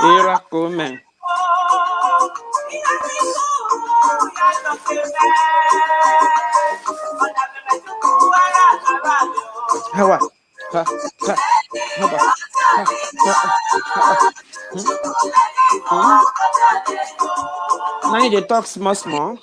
Era come. Hawa. Ha. Ha. Haba. Ha. Ha. Now you dey talk small.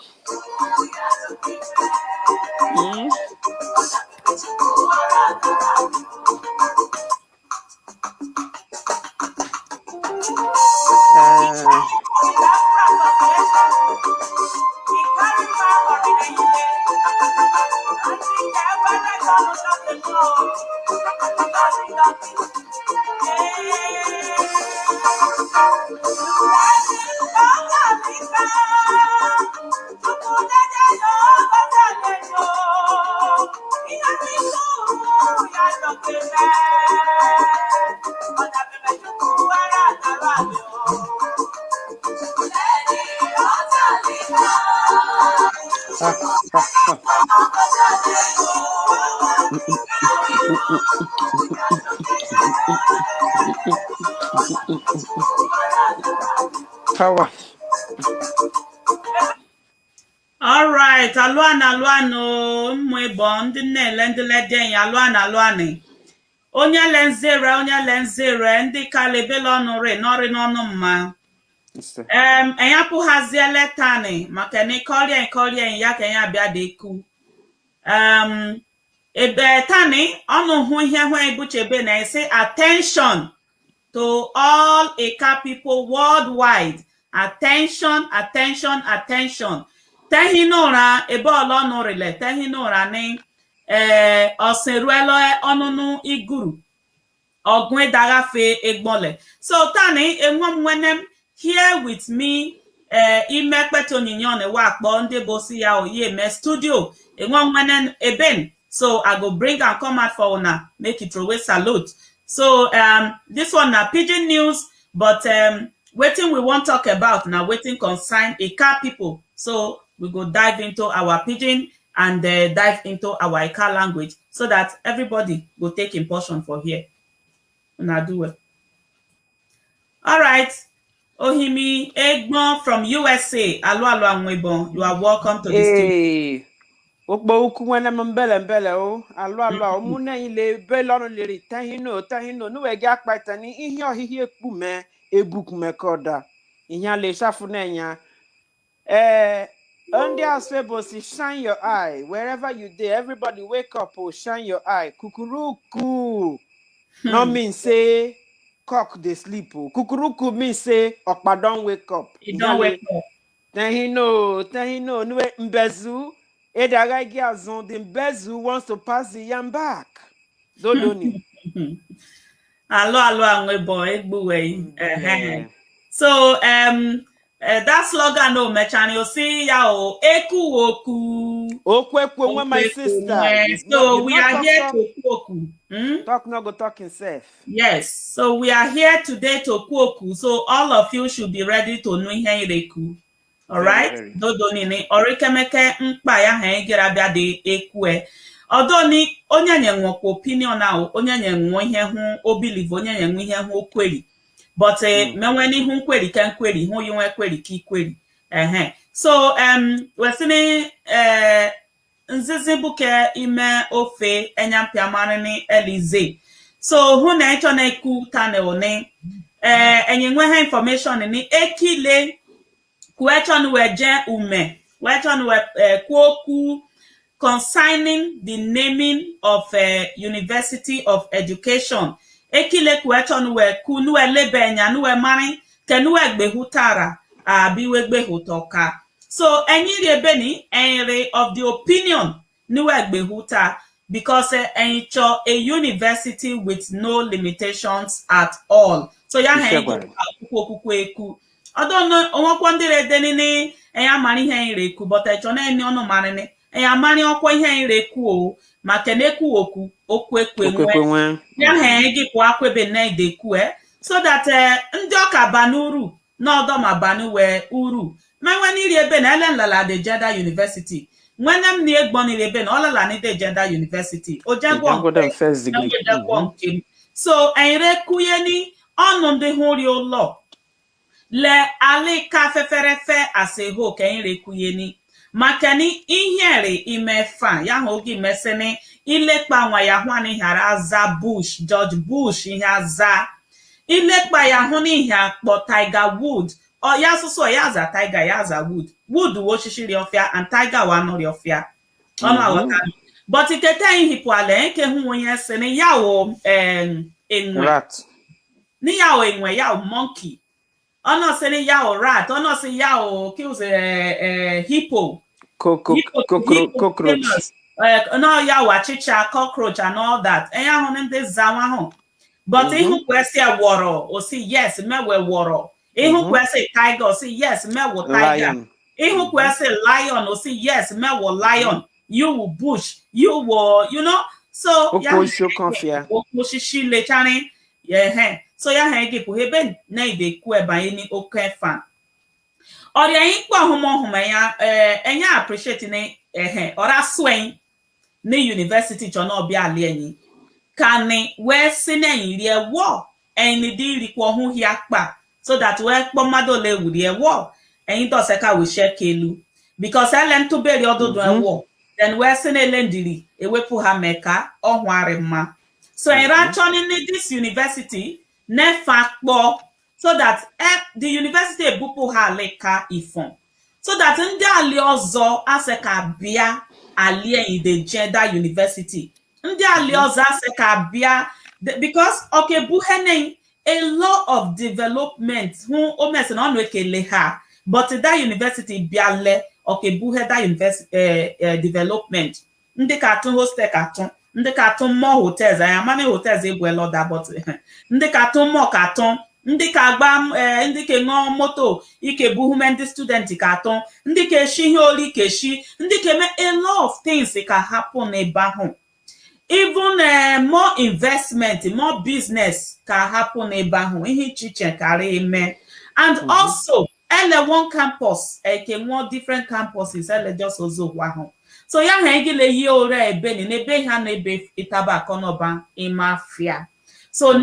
Hawa. All right, alwano mwebo ndị na-ele ndị lede alwani. Onye lenzere ndị kalebele ọnụrị n'ọrị n'ọnụ mma. Enyapụ hazie letani maka na ikorie ya ka ya bịa deku. Ebe tani ọnụ hụ ihe hụ ebuchebe na ese attention to all IKA people worldwide. Attention. Tehinora ebe ọlọ nụrịle tehinora ni oseruelo ọnụnụ iguru ogwe dagafe egbole. So tani enwem here with me imekpeto ninyone wakpo ndị bosi ya oye me studio enwem eben. So I go bring and come out for una make it throw salute. So this one na pidgin news, but wetin we wan talk about na wetin concern IKA people. So we go dive into our pidgin and dive into our IKA language so that everybody go take in portion for here. Una do well. All right. Ohimi Agbor from USA. Alo Anwebon. You are welcome to the studio. Okbo ukwu nwene mbele o. Alo omuna ile belonu liri tahino nuwe gi akpata ni ihe ohihi ekpume ebukume koda. Ihe le shafu nenya. Under Asfebosi, shine your eye. Wherever you there, everybody wake up or shine your eye. Kukuruku. No mean say cock they sleep. Kukuruku mean say Okpa don't wake up. He don't wake up. Then he know. Nwe mbezu. Edaga giazon. The mbezu wants to pass the yam back. Dodoni. Alo Anwebo Egbuwe. So that slogan no mechani you see ya o eku oku. Okwekwe when my sister. So we are here to oku. Talk no go talk himself. Yes. So we are here today to oku. So all of you should be ready to know ihe ireku. All right? Dodoni ni orikemeke mkpa ya ha igira bia de ekue. Odoni onye nyenwokwa opinion na onye nyenwo ihe hu obilive onye nyenwo ihe hu okweli. But menweni hu kweli kan kweli hu yinwe kweli ki kweli. So we're saying nzizi buke ime ofe enyampiamani Elize. So hu na echo na eku tane one enyenwe ha information ni ekile kwechon weje ume kwechon we kwoku concerning the naming of University of Education. Ekile kwechon we kunu elebenya nuwe mari kenuwe gbehutara abiwe gbehutoka. So enyi ebeni enre of the opinion nuwe gbehuta because encho a university with no limitations at all. So ya hengi eku. I don't know onwakwa ndire denini enya mari ihe ireku but echo na eni onu mari enya mari okwa ihe ireku o makeneku oku okwekwenwe ya hengi kwa akwebe na ideku so that ndi oka banuru no do ma banu we uru me when ni ebe na elen la de Gender University when am ni egbon ni ebe na olala ni de Gender University o jangwo them first degree. so enre kuye ni onu ndi huri ụlọ le alika feferefe aseho ka enre kuye ni maka ni ihere imefa ya ho gi mesene ilekpa nwa ya hwani hara za Bush George Bush ihe aza ilekpa ya hụ n'ihe akpọ Tiger Wood ọ ya asụsụ ya za Tiger ya za Wood Wood wo shishiri ofia and Tiger wa nori ofia ọnụ aghọta but ikete ihipụ ala nke hụ onye si na ya o enwe rat ni ya o enwe ya o monkey ọnụ si ni ya o rat ọnụ si ya o kills hippo cockroach no ya o achịcha cockroach and all that enya hụ ndị zawa hụ but ihu kwesi woro o si yes mewe woro ihu kwesi tiger o si yes mewe tiger ihu kwesi lion o si yes mewe lion you will bush you will you know so ya show confia o shishi le chani yeah so ya ha ege ko hebe na ide ku eba ni oke fan ori ayin po homo ya enya appreciate ni ora swen ni university chona obi ale yin kani we sine iri ewo eni di ri ko hu hi apa so that we po mado le wuri ewo eyin to se ka we share kelu because elen to beri ododo ewo then we sine lendiri ewepu ha meka ohware ma so era choni ni this university ne fa po so that the university ebupu ha leka ifon so that ndi ali ozo aseka bia ali in the Gender University ndị ali ozo aseka bia because okay buhene a lot of development who o mess na no ekele ha but that university bia le okay buhe that university development ndị ka atụ hostel ka atụ ndị ka atụ more hotels anya many hotels ebu eloda but ndị ka atụ more ka atụ ndị ka agba ndị ke ṅụọ moto ike buhume ndị student ka atụ ndị ka eshi ihe ori ka eshi ndị ka eme a lot of things ka happen ebe ahụ even more investment more business ka happen ebe ahụ ihe ichiche karị eme and also ele one campus ke nwe different campuses ele just ozo ahụ so ya ha egile yi ore ebe ni n'ebe ha na ebe itaba konoba imafia so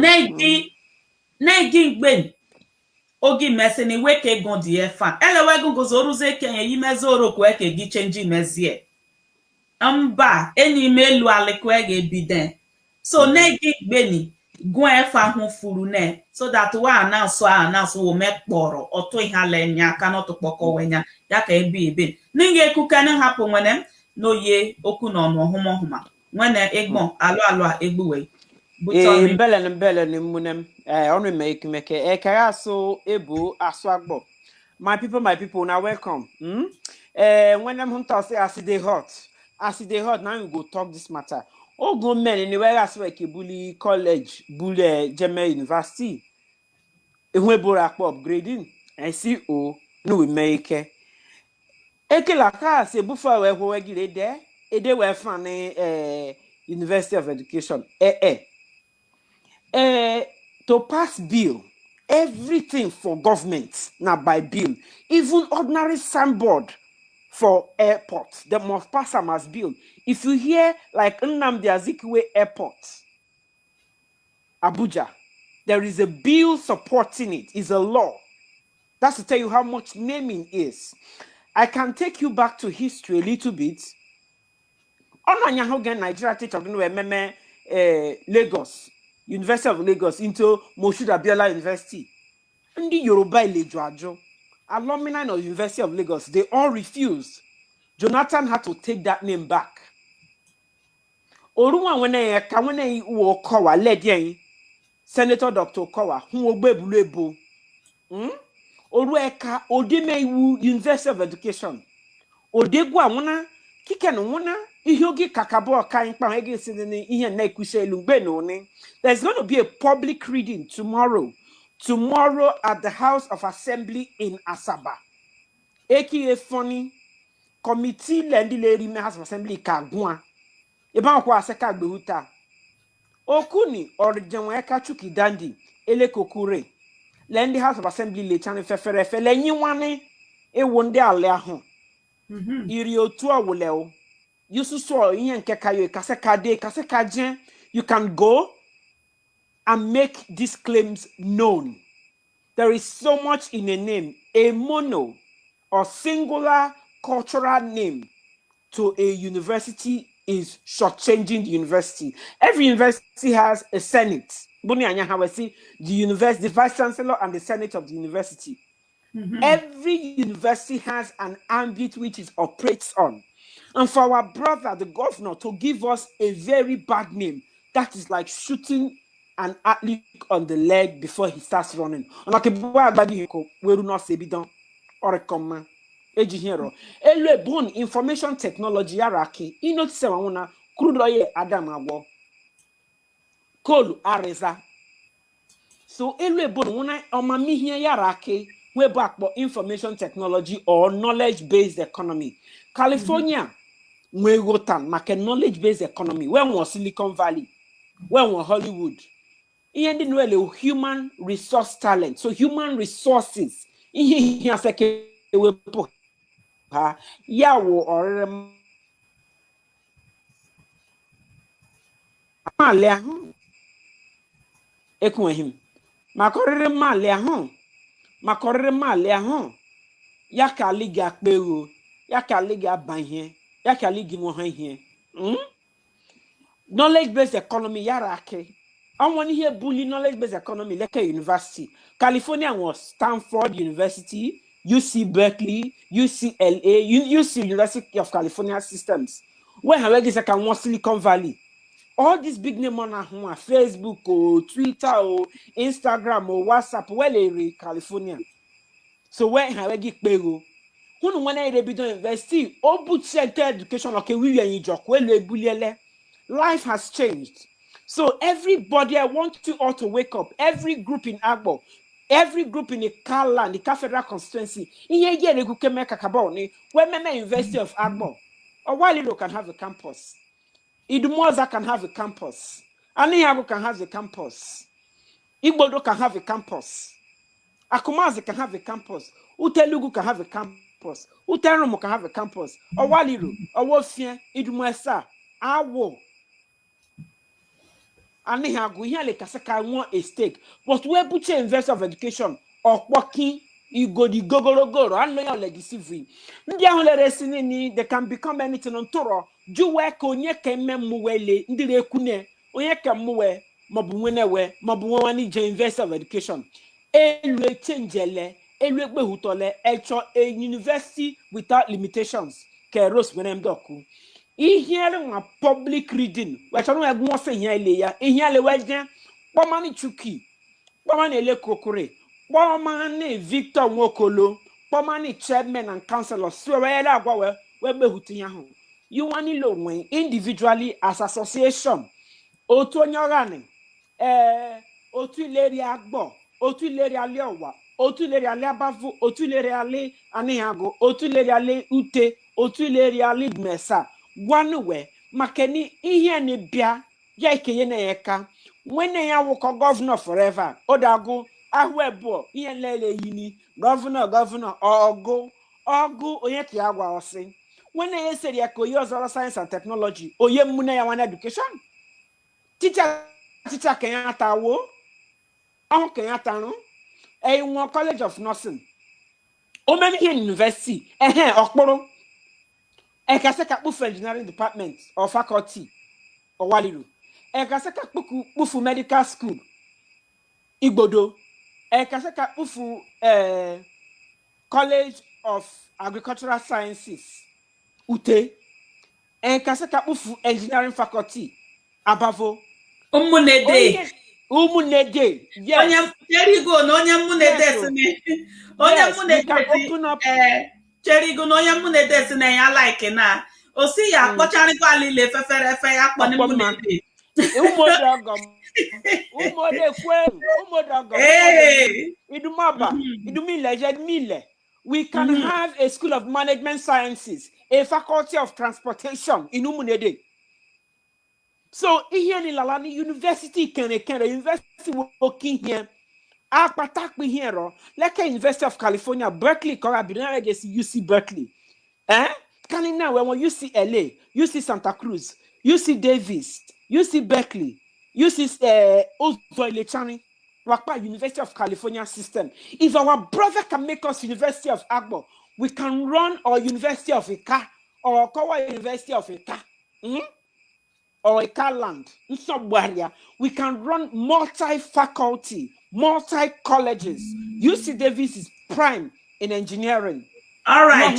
negi gben ogi meseni weke gon di efa ele wego gozoruze kenye yimezoro ko eke gi change mezie mba eni melu alekwe ge biden so negi gbeni gun efa hu furu ne so that wa announce wo mekporo oto ihe alenya kana to poko wenya ya ka ebi ebe ninge ekuka na hapo nwene no ye oku no no homo nwene egbon alo egbuwe mbele ni munem onu meke kaya so ebu aso Agbor my people now welcome when them hunter say as they hot now we go talk this matter go men anywhere as we Kebuli college bule Gender University ehun ebora akpo upgrading and see no we make ekela ka se bufa we ho gire de ede we fan University of Education to pass bill everything for government now by bill even ordinary signboard for airport they must pass them as bill. If you hear like Nnamdi Azikiwe Airport Abuja, there is a bill supporting it. It's a law. That's to tell you how much naming is. I can take you back to history a little bit. Nigeria teacher Lagos, University of Lagos into Moshood Abiola University. And the Yoruba Ilejuajo, alumni of University of Lagos, they all refused. Jonathan had to take that name back. Oruwa when Okowa led Senator Dr. Okowa, who obebulebo. Orueka Odeme University of Education. Odegwa wana kike no wana ihiogi kakabo kan pa ege sinini ihe na ekwuse elugbe no ni. There's going to be a public reading tomorrow at the House of Assembly in Asaba. AKA funny committee lendi leri House of Assembly kagwa. Eba kwa aseka gbehuta. Okuni orijenwe eka chuki dandi ele kokure. Lendi House of Assembly le chane feferefe le nyiwane e wonde ale aho iri otu awuleo yusu so yen kekayo kase you can go and make these claims known. There is so much in a name. A mono or singular cultural name to a university is shortchanging the university. Every university has a senate. The university, the vice chancellor and the senate of the university. Every university has an ambit which it operates on. And for our brother, the governor, to give us a very bad name, that is like shooting an athlete on the leg before he starts running. We do not say bidon or recommend. Bon information technology yaraki. Inotise wawuna crude oil Adam Agbor. Coal areza. So bon wuna omami here yaraki. We back for information technology or knowledge-based economy. California, we rotan make knowledge-based economy. When was Silicon Valley? When was Hollywood? In the way human resource talent. So human resources. Here say we ha yawo or male ahun. Ekun him. Makorere male ahun. Makorere male ahun. Yaka liga peru. Yaka liga banhe. Yaka ligi mo han. Knowledge-based economy yarake. I want to hear bully knowledge-based economy like a university. California was Stanford University, UC Berkeley, UCLA, UC University of California Systems. Where have this like one Silicon Valley? All these big name on Facebook or Twitter or Instagram or WhatsApp, where they California. So where have I get payroll? When I be done university, all boot center education okay we are in joke where bully. Life has changed. So everybody, I want you all to wake up. Every group in Agbor, every group in the Car Land, the Car Federal Constituency, in a year they could make a caboni, where Meme University of Agbor, or Walilo can have a campus. Idmoza can have a campus. Anihago can have a campus. Igbodo can have a campus. Akumazi can have a campus. Utelugu can have a campus. Uterumo can have a campus. Or Walilo, or Wolfia, Idmoesa, Awo. And they have here like I want a stake. But where butcher investor of education or working, you go the go. I know your legacy free. They can become anything on Toro. Do work on your muwele, ndile kune, oyeka muwe, mabuwenewe, mabuwani investor of education. Elwe changele, elwe behutole, a university without limitations. Keros wenem doku. Hearing a public reading, which I don't have more saying here, in here, the Western, Pomani Chuki, Pomani Lekokore, Pomani Victor Wokolo, Pomani chairman and councillor, Swera Gower, Webehutiahu. You want to know individually as association, Otonyorani, Otuleri Agbor, Otuleri Alewa, Otuleri Aleabavu, Otuleri Ale Anihago, Otuleri Ale Ute, Otuleri Ale Mesa. One way, Makeni, ihe ni bia, ya ikeye na eka, mwene ya woko governor forever, odago, ahwebo, ihe lele yini, governor, ogo, oye ki agwa ose. Mwene ye seri ya koye ozoro science and technology, oye mune ya wana education. Teacher kenya tawo, ahun kenya tanu, won college of nursing, omeni here university, okporo, Ekaseka Pufu engineering department or faculty or Waliru. Ekaseka Pufu medical school. Igbodo. Ekaseka Pufu college of agricultural sciences. Ute. Ekaseka Pufu engineering faculty. Abavo. Umunede. Umunede. Yes. There you go. No Munede. Yes, we can open up. Cherigo no yamune desine ya like na. O si ya kpochari ko alile fefere ya kpo ni munede. Umodogom. Idumaba. Idumile. We can have a school of management sciences, a faculty of transportation in Umunede. So here in Lalani University, university working here. Akpatakpi here, like University of California, Berkeley, Corabina, UC Berkeley. Can now when you see LA, you see Santa Cruz, you see Davis, you see Berkeley, you see Ozoilechani, Wakpa University of California system. If our brother can make us University of Agbor, we can run our University of IKA or OKOWA University of IKA. Or IKA land. We can run multi-faculty, multi-colleges. UC Davis is prime in engineering. All right,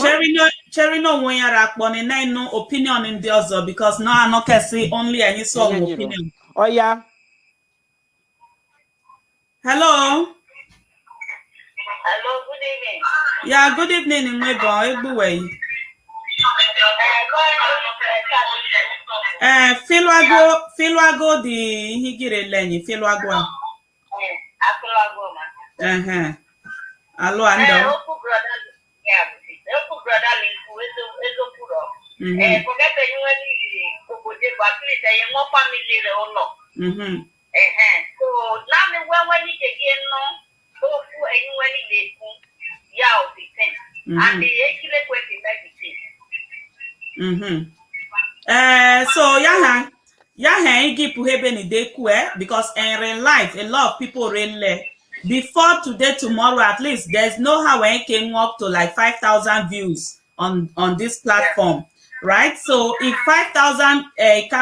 Cherry no when you're Agbor, no opinion in the other because now I not can say only any song opinion. Oh yeah. Hello. Hello, good evening. Yeah, good evening, my boy. Filwago di higire lenyi Filwago. Alo ando. Oku brother, yeah, oku brother linku ezo puro. Forget the new one oboje but please say more family le ono. So now me when you get no go for anyone dey ku ya of the thing. And the ekile kwesi medicine. So yeah, give hebe ni dekue because in real life a lot of people really before today tomorrow at least there's no how I came up to like 5,000 views on this platform, right? So if 5,000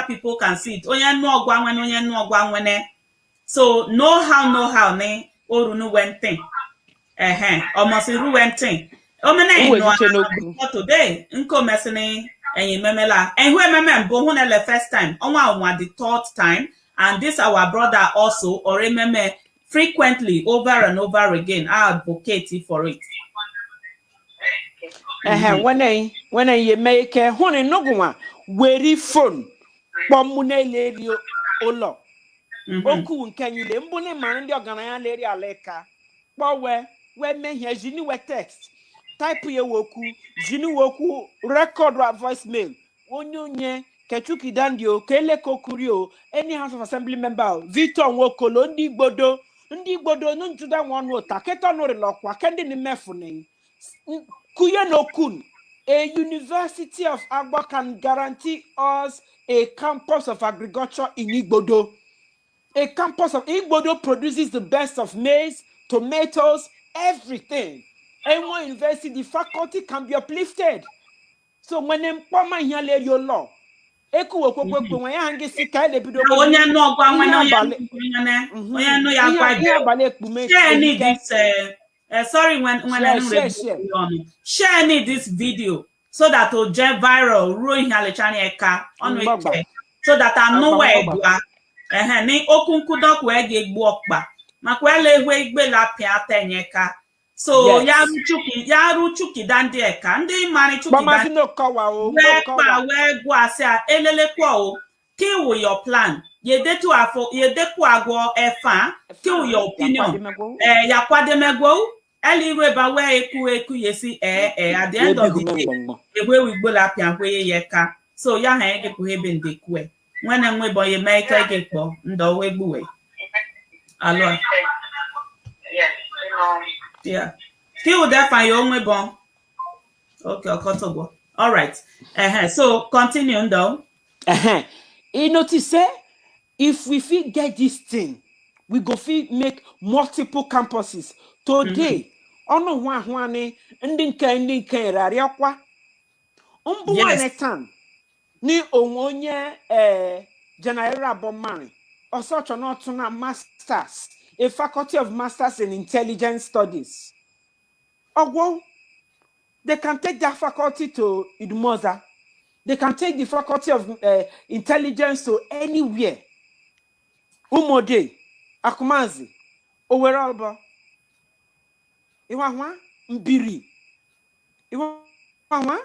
people can see it, so know how ne orunu wente almost ru wente today nko mesene and memela and who remember the first time on the third time, and this our brother also or remember frequently over and over again I advocate for it. When I make a honey no very phone pomune lady olo oku can you embone man the organa lady aleka but where me here jini we text type ye woku jini woku record wa voicemail onyonye kechuki dandio kele kokurio any house of assembly member Victor Nwokolo ndi igbodo no njuda wonu taketo no relokwa kendi ni mefunin kuye no kun. A University of Agbor can guarantee us a campus of agriculture in Igbodo. A campus of Igbodo produces the best of maize, tomatoes, everything. And one university, the faculty can be uplifted. So when them come here, let your law. Eku okokwe when you hangi sika le bido. Onya no gwa sorry when share this video so that will get viral ruin halechani eka on so that I know where you are. Ni okunkudok where ge gbu okpa makwele ehwe igbe la pia tenyeka. So ya ruchuki dandi eka ndi mani chuki dandi no kowa o we gwa se elele kwa o kill your plan ye detu agwo efa kill your opinion ya kwademegwo eliwe ba we eku yesi at the end of the day we gbo la pia kwe yeka. So ya ha ege ku hebe ndekwe when enwe boy make ege po ndo we gbuwe alo yeah kill that for your onwe bon. Okay, okotogbo. All right. So continue though. You notice if we fit get this thing, we go fit make multiple campuses. Today, ono hwane ndinka rari akwa. Umbuwane tan ni onwonye general bomani. Also chonotuna masters, a faculty of masters in intelligence studies. Ogwo, they can take that faculty to Idmoza. They can take the faculty of intelligence to anywhere. Umode, Akumazi, Oweralba, Iwawa, Mbiri. Iwawa,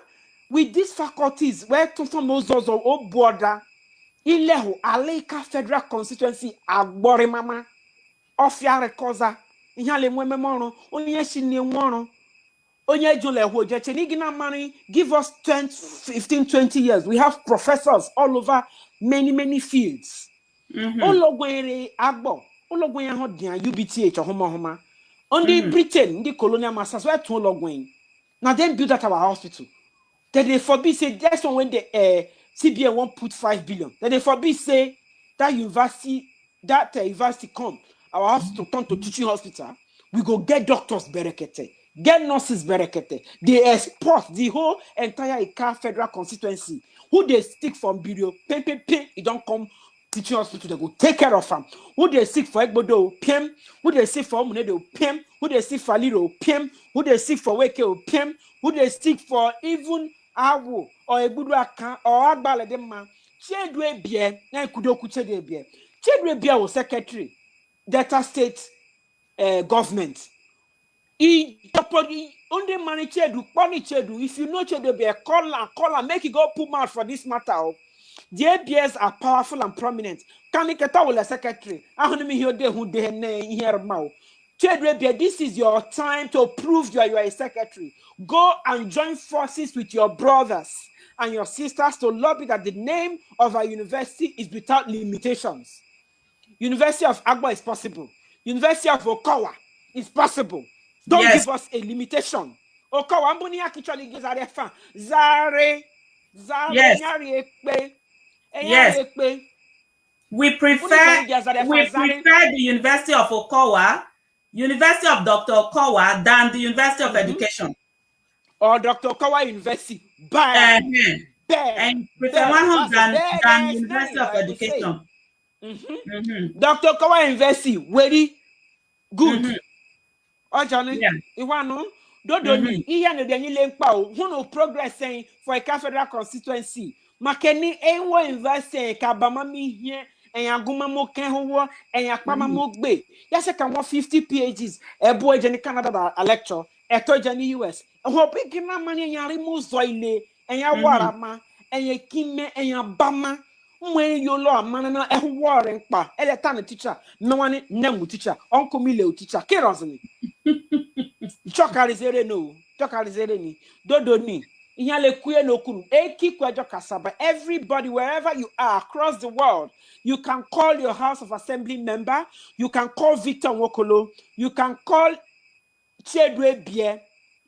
with these faculties, where to from Ozozo or border, Ileho, Aleka Federal Constituency, Agbor Mama, Ofia Rekoza, Ihale Mwemono, Onyeshini Mono. Give us 10, 15, 20 years. We have professors all over many fields. Agbor. Ologwen ya ho dia UBTH homa. On the Britain, the colonial masters were to Ologwen. Now then build that our hospital. Then they forbid say that's when the CBN won't put 5 billion. Then they forbid say that university come, our hospital turn to teaching hospital. We go get doctors berekete, get nurses berekete. They export the whole entire IKA federal constituency. Who they stick from Birio, it don't come teaching hospital, they go take care of them. Who they sick for Egbodo, PM, who they sick for Omunedo, PM, who they sick for Lido, PM, who they sick for Weke, PM, who they sick for even Awo or Egbudu Aka or Agbale dem man. Chedwe Bie, na Kudoku Chedwe Bie. Chedwe Bie was secretary, Delta State government. Only money Chedu, money Chedu. If you know Chedwe Bie, call and make it go put mouth for this matter. The ABS are powerful and prominent. Kaniketa will a secretary. I want me here who they here now. This is your time to prove you are a secretary. Go and join forces with your brothers and your sisters to lobby that the name of our university is without limitations. University of Agbor is possible. University of Okowa is possible. Don't give us a limitation. Okowa, Ambuni actually gives a fan. Zare. Yes. We prefer the University of Okowa, University of Dr. Okowa, than the University of Education. Or Dr. Okowa University. And prefer one than University of Education. Dr. Okowa University, very good. Oh, Johnny, you want to know? Dodoni, here no dey link pa o. Who no progress saying for a federal constituency. Makeni enwo invest ka bama mi here en aguma mo ken ho en akpama mo gbe. Ya se kan 50 PhDs ebo eje ni Canada a lecture, eto eje ni US. Ho pikin na mani yare mo zoile en ya warama en ye kime en ya bama. Mwen yo lo amana na ehwore npa. Ele ta na teacher, no one nemu teacher, onko mi le teacher. Kerosini. Chokarizere no, chokarizere ni. Dodoni. Everybody, wherever you are across the world, you can call your House of Assembly member, you can call Victor Nwokolo, you can call Chedwe Bie,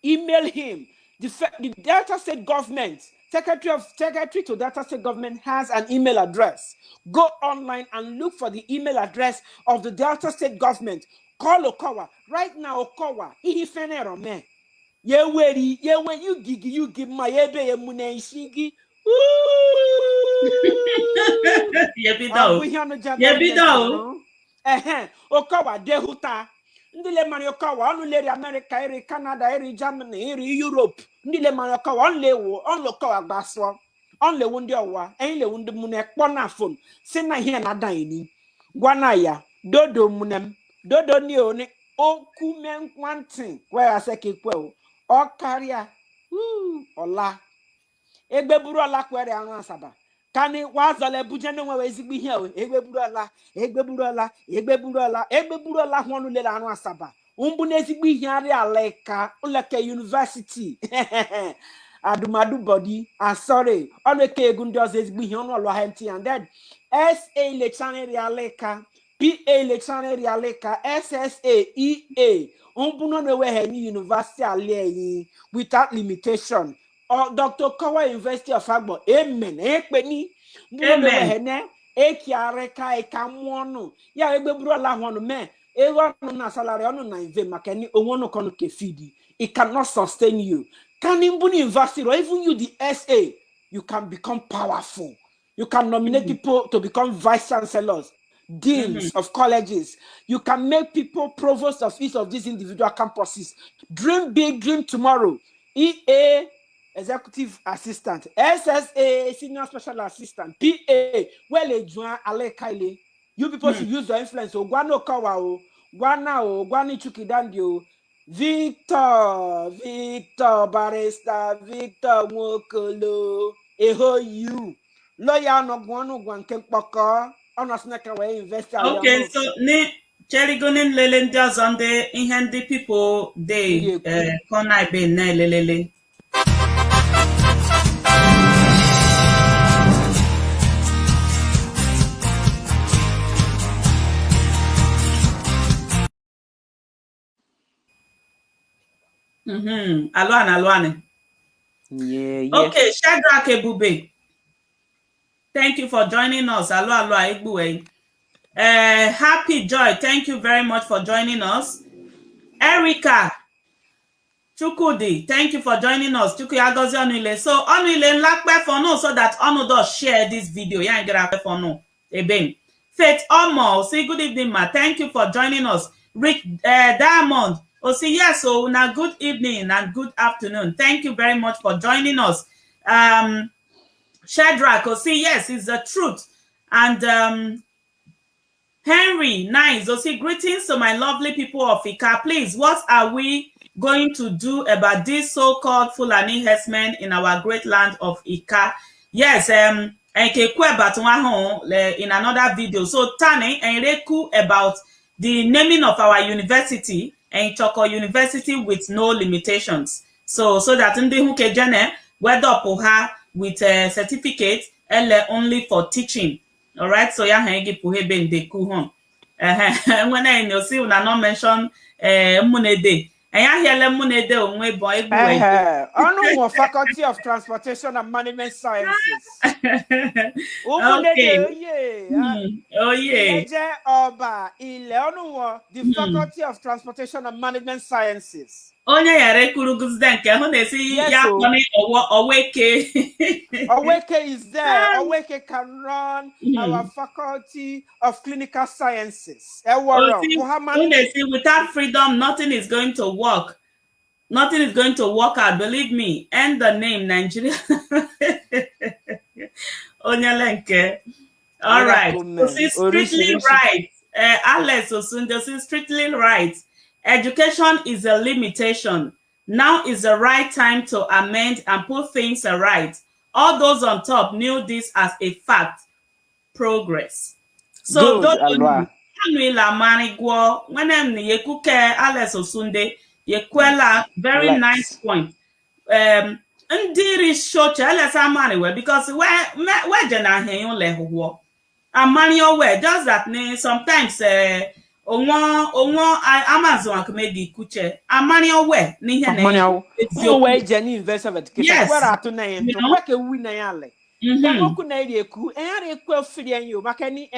email him. The Delta State government, secretary to Delta State government has an email address. Go online and look for the email address of the Delta State government. Call Okowa. Right now, Okowa, Ihifenero man. You give my ebe emune ishigi. Yebido. Okowa dehuta. Ndile mani Okowa onu leri America, eri Canada, eri Germany, eri Europe. Ndile mani Okowa onle Okowa baswa. Onle wundi owa, enle wundi mune kpona phone. Sina here na daini. Gwana ya dodo munem. Dodo ni one okumen kwantin. Where I say kekwe. O carrier, ola. Egbeburu ola kwere anu asaba. Kani wazole bujene nwe ezigbi ihe o. Egbeburu ola honu le anu asaba. Umbu nezigbi ihe ari aleka, uleke university. Adumadu body, sorry. Oneke egundi oz ezigbi ihe onu olo empty handed. SA le chane aleka, PA le chane aleka, SSA, EA. University without limitation. Or Dr. Okowa University of Agbor. Amen. Amen. Ekiareka ekamuonu. Ya egbeburu la honu me. Ewa na salary onu na inve makeni owono kono kefidi. It cannot sustain you. Can Imbuni University or even you the SA, you can become powerful. You can nominate people to become vice chancellors, deans of colleges. You can make people provost of each of these individual campuses. Dream big, dream tomorrow. EA, executive assistant. SSA, senior special assistant. PA, well, you people should use your influence. Guano Kawa, Guani Chukidandi, Victor, Barrister, Victor Nwokolo, Eho you. Lawyer no guano guankempaka. Okay, so ni cherigonin lele jazande ihandi people they kona be na lelele. Alwane. Yeah. Okay, Shadrach Ebube. Thank you for joining us. Happy Joy. Thank you very much for joining us. Erica Chukudi, thank you for joining us. Chuku Agozi Onule. So Onule Lakpe for no, so that Onu does share this video. Yeah, get for no. Eben. Faith Omo, say good evening, ma. Thank you for joining us. Rick Diamond. Oh, say yes. So now good evening and good afternoon. Thank you very much for joining us. Shadrach, oh, say yes, it's the truth. And Henry, nice. Also, greetings to my lovely people of IKA. Please, what are we going to do about this so-called Fulani herdsmen in our great land of IKA? Yes, in another video. So, Tani and Reku about the naming of our university and Choko University with no limitations. So that in the Hukejane, whether her with a certificate, only for teaching. All right, so ya hangi puhebe ndeku hon. When I know see una not mention munede. And ya hele munede onwe bo egbuwe. Onu Faculty of Transportation and Management Sciences. Okay. Yeah. Oh yeah. Ileje Oba Ile Onu the Faculty of Transportation and Management Sciences. Onye yare kuruguzde nke hụ na-esi ya kpọrọ Oweke. Oweke is there. Oweke can run our Faculty of Clinical Sciences. Without freedom, nothing is going to work. Nothing is going to work out. Believe me. And the name Nigeria. Onyelenke. All right. So she's strictly right. Alex Osundo, she's strictly right. Education is a limitation. Now is the right time to amend and put things right. All those on top knew this as a fact. Progress. So good, Alwa. When Alex Osunde, very nice point. Ndiri shoche Alex Amani because where jena hen le Amani owe just that sometimes Amazon akumedi kuche amani owe ni ihe na owe jeni University of Education where ato na yen to work ewu na yale demoku na iri eku enare eku afiri enyo maka ni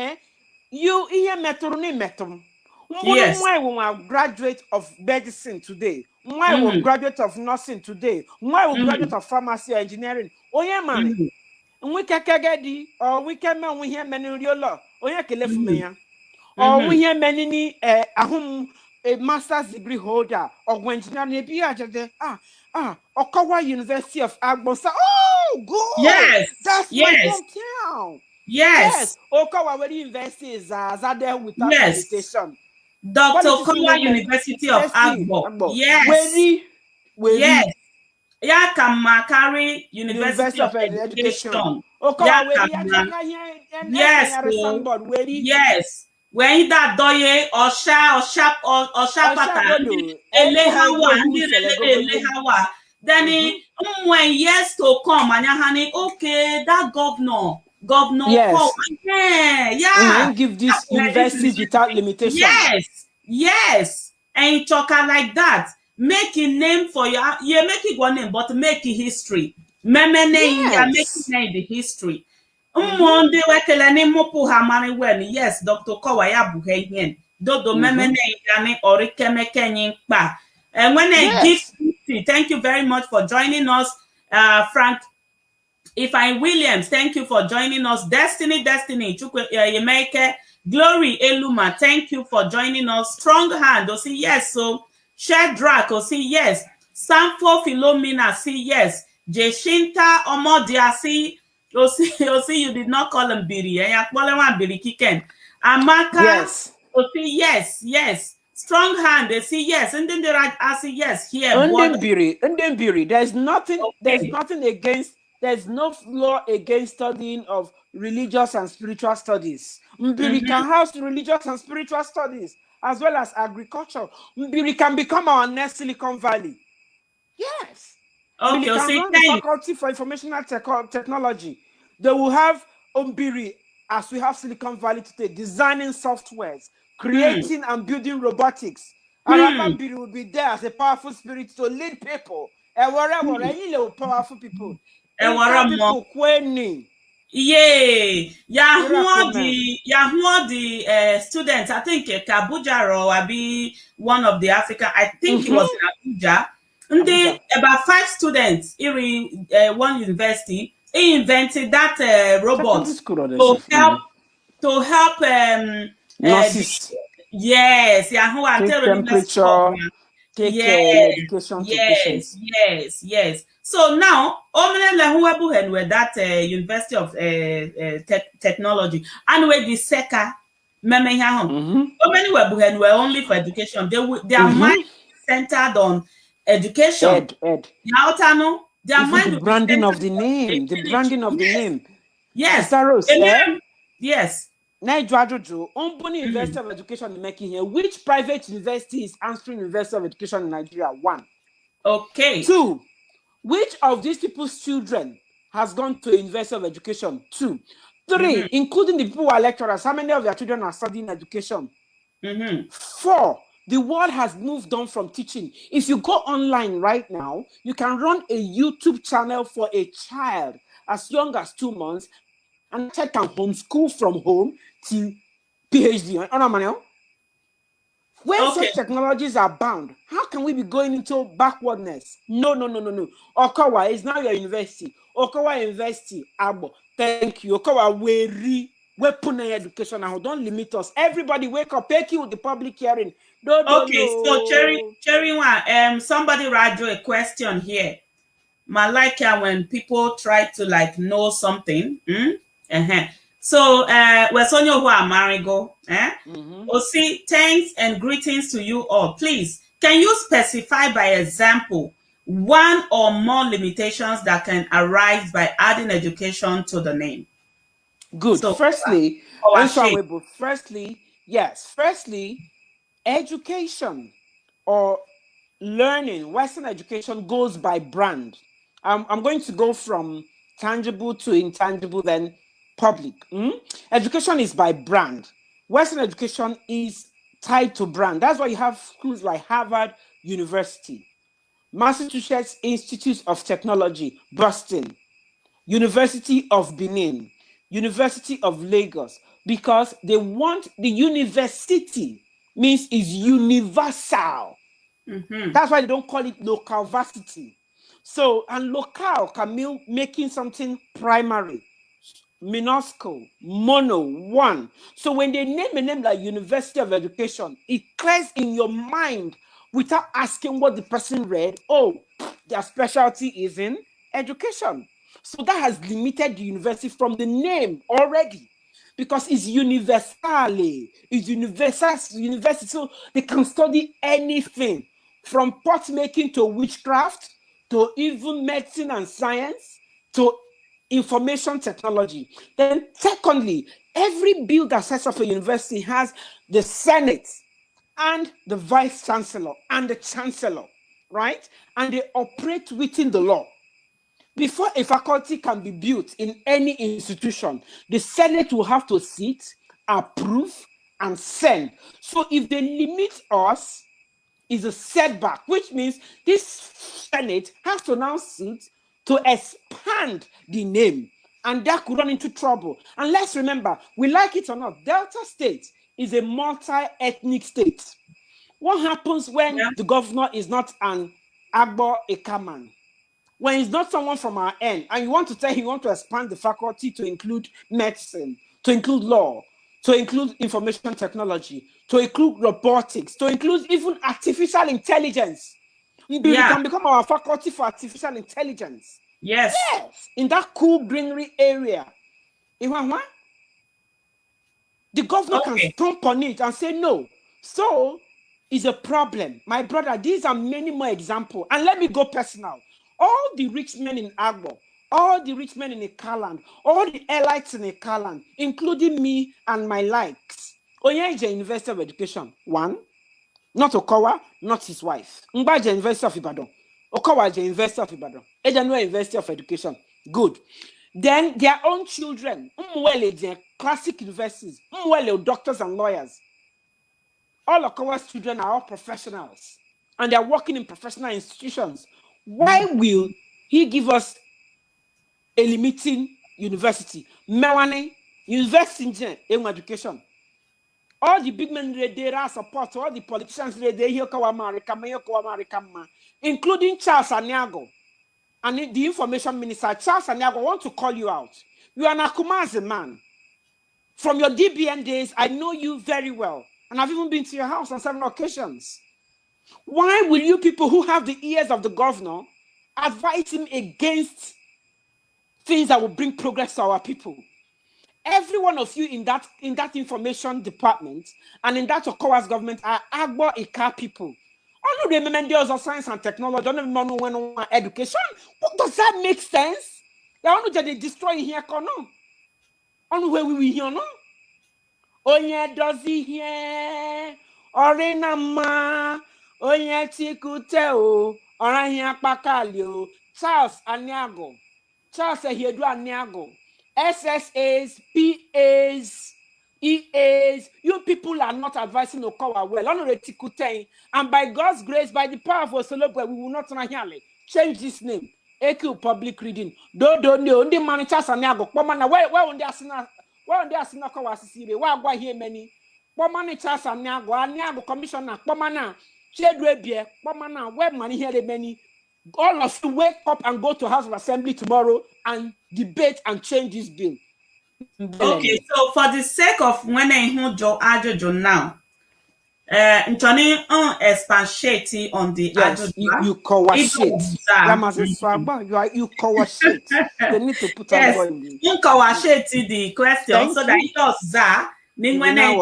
you ihe meturu ni metum why we graduate of medicine today why we graduate of nursing today why we graduate of pharmacy or engineering oye man we kekegedi or we can man we here many riolo oye kelefu me ya or we hear many a master's degree holder or engineering be Okowa University of Agbor. Oh, good. Yes, that's my hometown. Yes. Okowa University is there without limitation. DR.OKOWA University of Agbor. Yes. Yes. Yakamakari University of Education. Yes. Yes. When that doye or elehawa then when years to come and okay that governor yes. Give this universities without limitation. Yes and choka like that make a name for you make it one name but make it history make the history. Yes, Dr. Kowa ya bụ ihe dodo memene yani orikemeke mkpa. And when I give thank you very much for joining us. Frank Ifeanyi Williams, thank you for joining us. Destiny Yemeke Glory Eluma, thank you for joining us. Strong Hand, see yes. So Shadrach, see yes. Sanfo Philomena, see yes. Jeshinta Omodia, see you did not call him Biri. And you call him Biri Kiken. Amaka. Yes. Yes. Strong Hand. They see yes. And then they say yes here. Biri. There's nothing against. There's no law against studying of religious and spiritual studies. Mbiri can house religious and spiritual studies as well as agriculture. Mbiri can become our next Silicon Valley. Yes. Okay, can run the Faculty for Informational Technology. They will have Umbiri, as we have Silicon Valley today, designing softwares, creating and building robotics, Arabambiri will be there as a powerful spirit to lead people. And wherever any little powerful people. People quening. Yay! Yahoo the students. I think Abuja or Abi, one of the African. I think it was in Abuja. And they about 5 students in one university. He invented that robot to help nurses. Yes, Yahoo take temperature, take medication to patients. Yes. So now, with that University of Technology, and with the SECA, were only for education. Their mind centered on education. Ed. Their mind the branding of the name. The branding of the name. Yes. Sister Rose, yes. University of Education in making here. Which private university is answering University of Education in Nigeria? 1. Okay. 2. Which of these people's children has gone to University of Education? 2. 3. Including the people who are lecturers, how many of their children are studying education? 4. The world has moved on from teaching. If you go online right now, you can run a YouTube channel for a child as young as 2 months, and check can homeschool from home to PhD. When such technologies are bound, how can we be going into backwardness? No. OKOWA is now your university. OKOWA University, Agbor. Thank you. OKOWA, weapon education. Now, don't limit us. Everybody wake up. Take you with the public hearing. So Cherry, somebody write you a question here. I like when people try to know something. So Wesonyo who are Marigo, Osi, thanks and greetings to you all. Please, can you specify by example 1 or more limitations that can arise by adding education to the name? Good. So, firstly, education or learning, Western education goes by brand. I'm going to go from tangible to intangible, then public. Education is by brand. Western education is tied to brand. That's why you have schools like Harvard University, Massachusetts Institute of Technology, Boston, University of Benin, University of Lagos, because they want the university means is universal. That's why they don't call it local varsity. So, and local can mean making something primary, minuscule, mono, 1. So when they name a name like University of Education, it clears in your mind without asking what the person read. Oh, their specialty is in education. So that has limited the university from the name already, because it's universally, it's university, so they can study anything from pot making to witchcraft to even medicine and science to information technology. Then secondly, every bill that sets up a university has the Senate and the Vice Chancellor and the Chancellor, right? And they operate within the law. Before a faculty can be built in any institution, the Senate will have to sit, approve, and send. So if they limit us, is a setback, which means this Senate has to now sit to expand the name, and that could run into trouble. And let's remember, we like it or not, Delta State is a multi-ethnic state. What happens when the governor is not an Agbor IKA man? When he's not someone from our end, and you want to tell him you want to expand the faculty to include medicine, to include law, to include information technology, to include robotics, to include even artificial intelligence. You can become our faculty for artificial intelligence. Yes. In that cool greenery area. The governor can stomp on it and say no. So it's a problem. My brother, these are many more examples. And let me go personal. All the rich men in Agbor, all the rich men in Ikaland, all the elites in Ikaland, including me and my likes. Onyeje University of Education, 1. Not Okowa, not his wife. Mbaje University of Ibadan. Okowa University of Ibadan. Ejanua University of Education. Good. Then their own children, classic universities, doctors and lawyers. all OKOWA's children are all professionals and they are working in professional institutions. Why will he give us a limiting university? Mewane, university in education. All the big men they are support, all the politicians they hear including Charles Aniago and the information minister. Charles Aniago want to call you out. You are an Akumazi man. From your DBN days, I know you very well. And I've even been to your house on several occasions. Why will you people who have the ears of the governor advise him against things that will bring progress to our people? Every one of you in that information department and in that OKOWA's government are Agbor IKA people. I don't remember of science and technology. I don't remember when education. What does that make sense? They want to destroy here, no? On where we here, no? Onye dozi here, orina ma, onye tikute o, orahia pakali o. Charles Aniago, Charles Ehiedu Aniago. SSAs, PAs, EAs, you people are not advising OKOWA well. And by God's grace, by the power of Osologwe, we will not change this name. AQ public reading. Do only managers Aniago. Where on the Asina? Where on the Asina OKOWA Sisire? Where go here many? What managers Aniago commissioner? Pomana, Chedrebie, Pomana, where money here the many? All of you wake up and go to House of Assembly tomorrow and debate and change this bill. Okay, so for the sake of when I heard Joe Ajojo now, Ntoni expatiate on the yes, you cover shit. You cover shit. They need to put yes, on in you cover shit the question Thank so you. that it does when I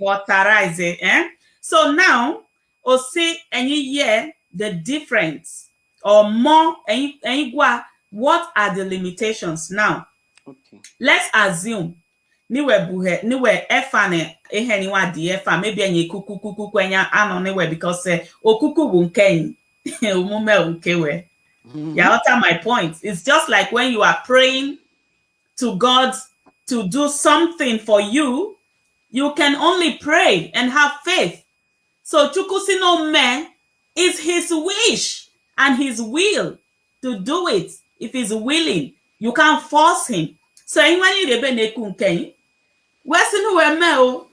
waterize it. So now, we'll see any year the difference or more what are the limitations now? Okay. Let's assume niwe efane ehe niwa di efa maybe enye kuku kwenya ano niwe because okuku bu nken umume ukewe. Yeah, that's my point. It's just like when you are praying to God to do something for you, you can only pray and have faith. So Chukusino me is his wish and his will to do it. If he's willing, you can't force him. So anyone you rebe neku nken, wesi no we me o,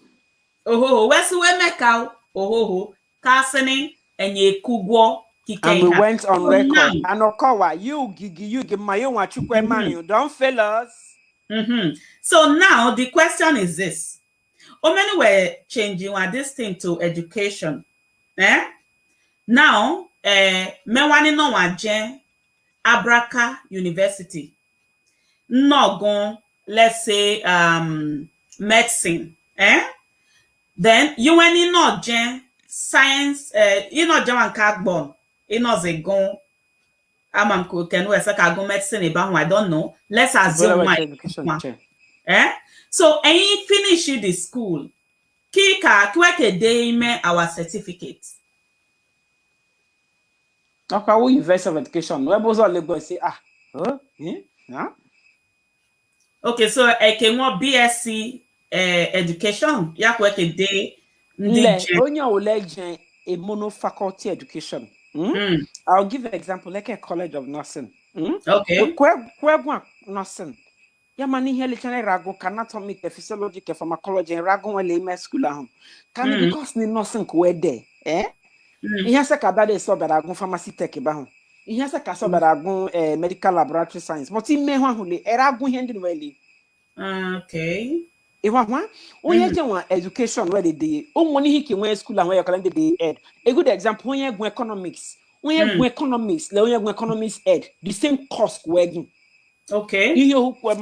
oho, wesi we me ka oho, kasini enye kugwo kike. And we went on record. And OKOWA, you give my own chukwe man, don't fail us. So now the question is this. How many were changing this thing to education? Now, mewani no wajen Abraka University. No gon, let's say medicine. Then you went no jen science, you know Jawan Agbor, you know ze gon amam can we say go medicine about I don't know. Let's assume my so any finish the school. Kika kweke deime our certificate. Okay, we University of Education. We both all say Okay, so I can want BSc education. Ya kweke day. Onya oleje a mono faculty education. I'll give an example like a college of nursing. Okay. Kwe nursing. Ya mani hele chane rago anatomy, physiology, pharmacology, and rago wele ime school ahun. Can because ni nursing kwe de, Ihe se ka bade so bada agun pharmacy tech ba hun. Ihe se ka so bada agun medical laboratory science. But ime ho ahun le era agun here ndin wele. Okay. Ewa hwa onye je wan education where dey o money hiki wen school ahun e calendar dey ed. A good example onye gun economics. Onye gun economics, le onye gun economics ed. The same course we. Okay. You who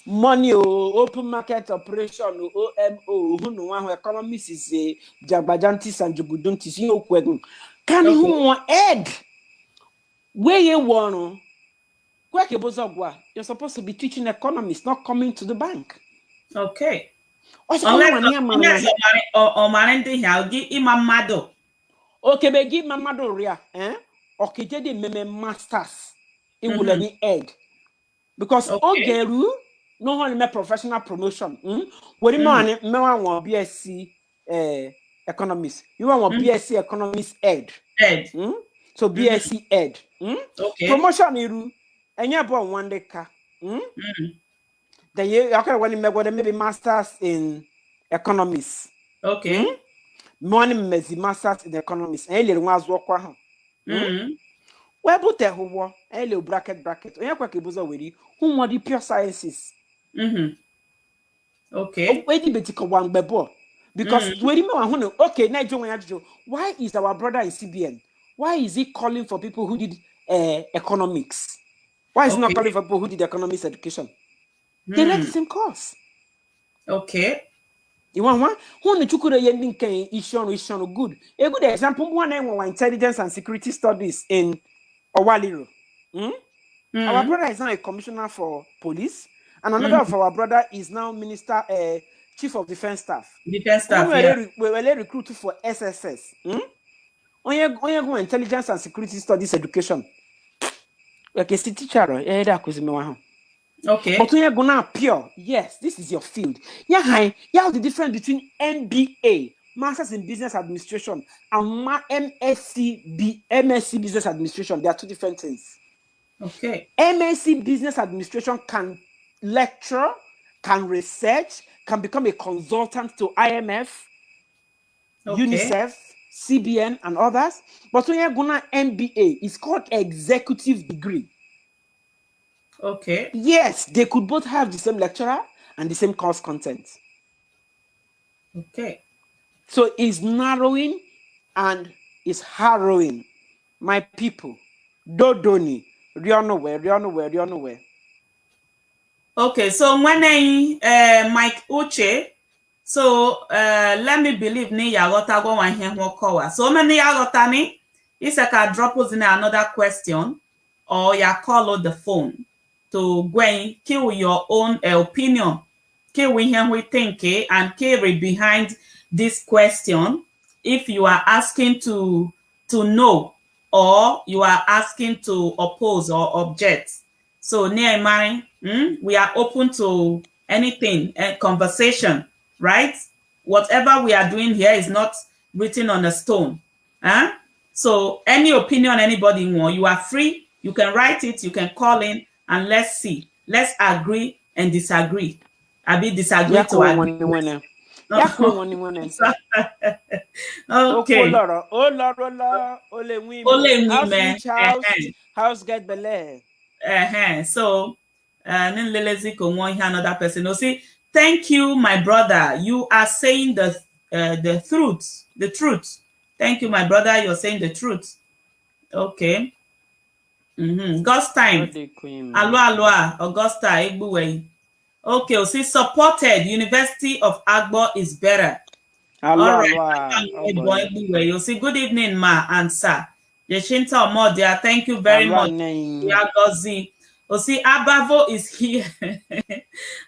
money, open market operation, OMO, who know how economics is a Jabajantis and Jubuduntis, you know, can you add where you want? You're supposed to be teaching economics, not coming to the bank. Okay. Unless Mamado. Okay, but give Mamado Ria, Okay, jadi meme masters. It will any egg. Because Ogeru no only make professional promotion. What do you mean? Me wan BSc economics. You want BSc economics ed. Ed. So BSc ed. Okay. Promotion iru. Enya born one day ka. Then you can maybe masters in economics. Okay. Money masters in economics. And you was work kwa. Where put the who and bracket. Onya kwa kibuza wedi. Who want the pure sciences? Okay. Because okay, why is our brother in CBN? Why is he calling for people who did economics? Why is he not calling for people who did economics education? They read the same course. Okay. You want one? Who the chukure yending can ishon good. A good example, one intelligence and security studies in Owaliro. Our brother is now a commissioner for police, and another of our brother is now minister, chief of defense staff. Defense staff, yeah. We were recruited for SSS. Onye intelligence and security studies education. Like a teacher, okay. But when you go now pure, yes, this is your field. Yeah, the difference between MBA, Masters in Business Administration, and MSc Business Administration. They are two different things. Okay. MSc Business Administration can lecture, can research, can become a consultant to IMF, UNICEF, CBN, and others. But when you're going to MBA, it's called executive degree. Okay. Yes, they could both have the same lecturer and the same course content. Okay. So it's narrowing and it's harrowing. My people, Dodoni, Rionowhere. Okay, so when Mike Uche, so let me believe ni yagota go wan here kowa. So many yagota ni is I drop us in another question or ya call on the phone to go and kill your own opinion. Kill we hear we think and carry behind this question if you are asking to know or you are asking to oppose or object. So near mine, we are open to anything and conversation, right? Whatever we are doing here is not written on a stone. So any opinion anybody want, you are free. You can write it. You can call in and let's see. Let's agree and disagree. I be disagree to agree. Okay. House get belle. So another person will say, thank you, my brother. You are saying the truth. The truth. Thank you, my brother. You're saying the truth. Okay. God's time. Aloha, Augusta, Egbuwe. Okay, see, supported. University of Agbor is better. All right. You see, good evening, ma and sir. Yeshinta Omodia, thank you very much. Yagozi. You see, Abavo is here.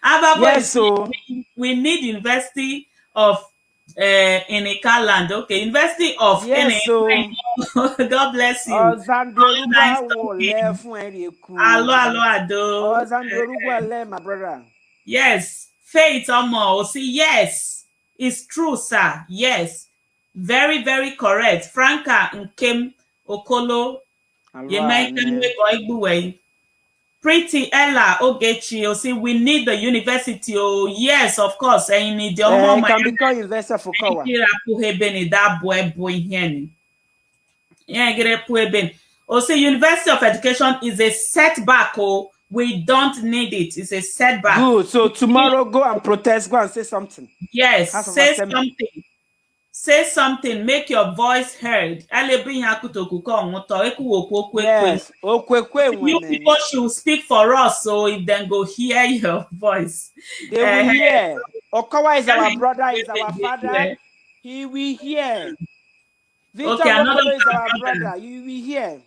Abavo is here. We need University of in IKA land. Okay, University of God bless you. Hello, my brother. Yes, Faith Omo. See, yes, it's true, sir. Yes, very, very correct. Franca Nkem Okolo. Pretty Ella Ogechi. You see, we need the university. Oh, yes, of course. And you need your home. Can become investor for Kowa. Oh, see, University of Education is a setback. Oh, we don't need it. It's a setback. Good. So tomorrow, go and protest. Go and say something. Yes, say something. Say something. Make your voice heard. Yes. You people should speak for us, so if then go hear your voice. They will hear. Okowa is our brother, is our father. He will hear. Victor Okolo is our brother. You will hear.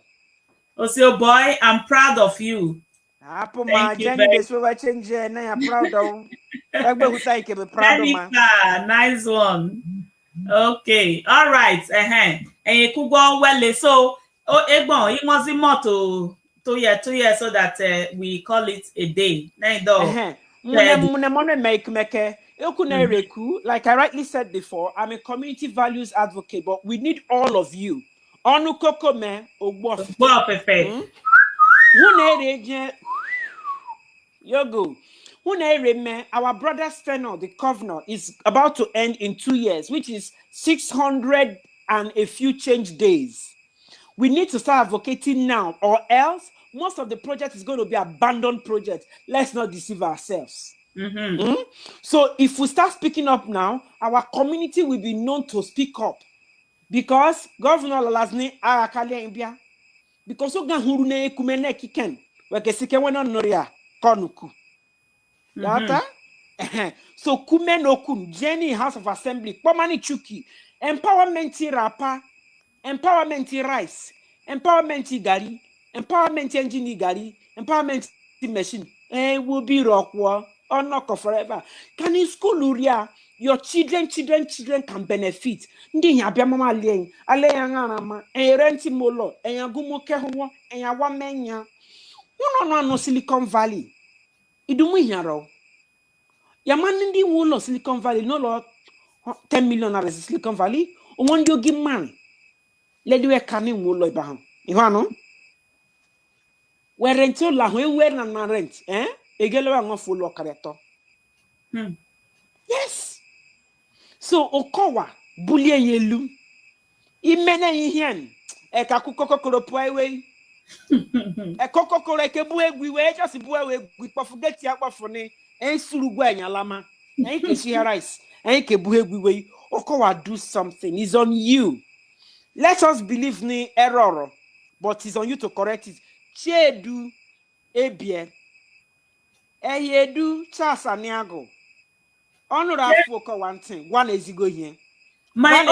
Osio boy, I'm proud of you. Thank you very much. Nice one. Okay, all right. And you could go well. So, Egbon, it was the motto 2 years so that we call it a day. Like I rightly said before, I'm a community values advocate, but we need all of you. Yogo. Our brother Steno, the governor, is about to end in 2 years, which is 600 and a few change days. We need to start advocating now, or else most of the project is going to be abandoned project. Let's not deceive ourselves. So if we start speaking up now, our community will be known to speak up. Because Governor Lalasne Arakale Imbia, because Ogan Hurune Kumene Kiken, Wakesike Noria, Konuku. Yata? So Kumenokun, Jenny House of Assembly, Pomani Chuki, empowerment rapa, empowerment rice, empowerment gari, empowerment engine gari, empowerment machine. Will be rock war or knock forever. Can in school Luria, your children can benefit. Ndi ya mama len, ale yangarama, and renti molo, and yagumo kehuwa, and ya wamenya. No Silicon Valley. Idumu yaro. Yamanindi wulo Silicon Valley, no lot 10 million at Silicon Valley. One you give man. Let you a canning wulo ibaham. Ivano? Where rent la where na rent, eh? Egelo ang full kareto. Yes. So Okowa, bully yelu. Imene yihian. E kakukoko koropoewe. E kokoko like bue we just bue we forget ya kwafone. En surugwa nyalama. En ke rice. En ke bue we. Okowa do something. It's on you. Let us believe ni error, but it's on you to correct it. Chedu ebie. Eyedu chasa niago. One thing. One is go here. My